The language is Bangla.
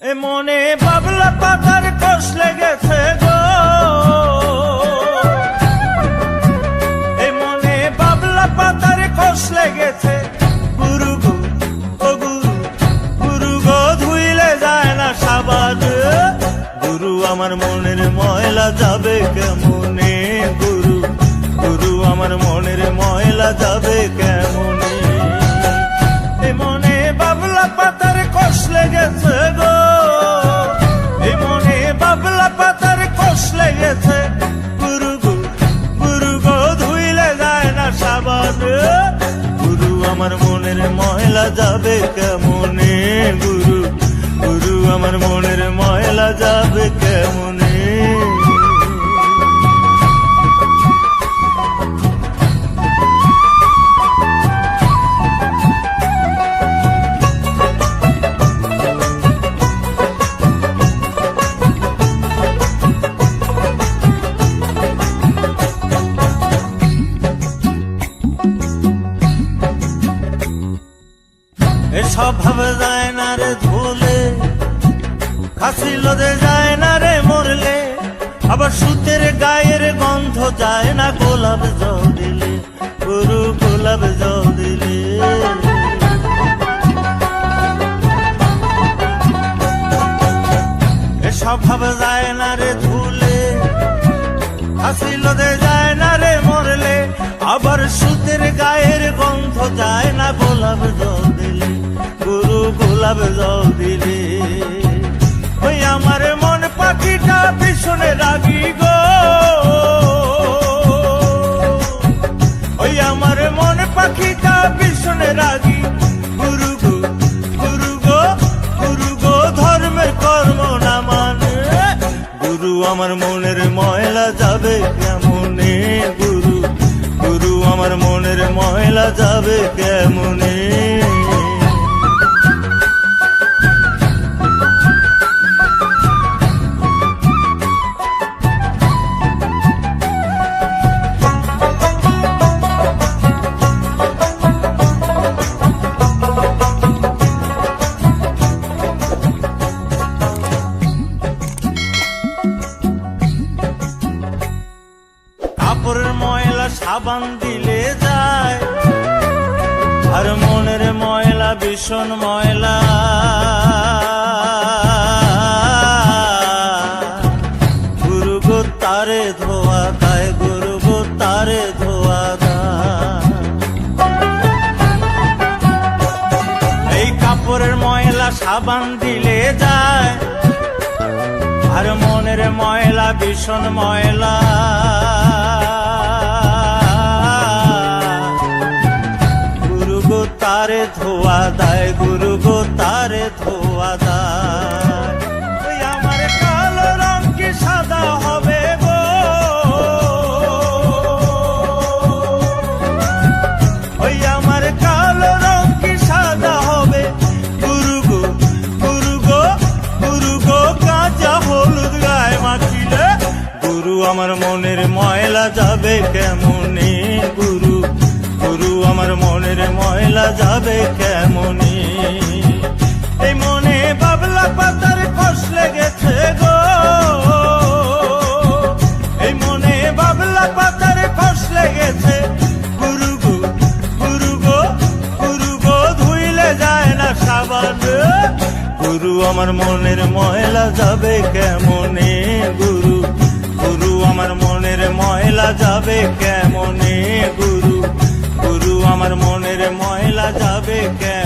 এ মনে বাবলা পাতার কষ লেগেছে গো, এ মনে বাবলা পাতার কষ লেগেছে। গুরু গো ও গুরু, গুরু গো ধুইলে যায় না সাবান। গুরু আমার মনের ময়লা যাবে কেমনে, গুরু গুরু আমার মনের ময়লা যাবে কেমনে। এ মনে বাবলা পাতার কষ লেগেছে গো, এ মনে বাবলা পাতার কষ লেগেছে। গুরু গো গুরু গো ধুইলে যায় না সাবান। গুরু আমার মনের ময়লা যাবে কেমনে, গুরু গুরু আমার মনের ময়লা যাবে কেমনে। স্বভাব যায় না রে ধুলে, খাসি লোদে যায় না রে মরলে, আবার সুতের গায়ের গন্ধ যায় না গোলাপ জল দিলে, গুরু গোলাপ জল দিলে। স্বভাব যায় না রে ধুলে, খাসি লোদে যায় না রে মরলে, আবার সুতের গায়ের গন্ধ যায় না গোলাপ জল দিলে, গুরু গোলাপ জল দিলে। ওই আমার মন পাখিটা ভীষণে রাগি গো, ওই আমার মন পাখিটা ভীষণে রাগি। গুরু গো গুরু গো গুরু গো ধর্মের কর্ম না মানে। গুরু আমার মনের ময়লা যাবে কেমনে, গুরু গুরু আমার মনের ময়লা যাবে কেমনে। কাপড়ের ময়লা সাবান দিলে যায়, আর মনের ময়লা ভীষণ ময়লা। গুরু গো তারে ধোয়া দেয়, গুরু গো তারে ধোয়া দেয়। এই কাপড়ের ময়লা সাবান দিলে যায়, আর মনের ময়লা ভীষণ ময়লা। গুরু গো তারে ধোয়া দেয়, গুরু গো তারে ধোয়া দেয়। ওই আমার কালো রং কি সাদা হবে গো, ওই আমার কালো রং কি সাদা হবে। গুরু গো গুরু গো গুরু গো কাঁচা হলুদ গায়ে মাখিলে, গুরু আমার মনের ময়লা যাবে কেমনে, গুরু গুরু আমার মনের ময়লা যাবে কেমনে। এই মনে বাবলা পাতার কষ লেগেছে গো, এই মনে বাবলা পাতার কষ লেগেছে। গুরু গো গুরু গো গুরু গো ধুইলে যায় না সাবান। গুরু আমার মনের ময়লা যাবে কেমনে, গুরু গুরু আমার মনের ময়লা যাবে কেমনে, গুরু গুরু আমার মনের ময়লা যাবে কেমনে।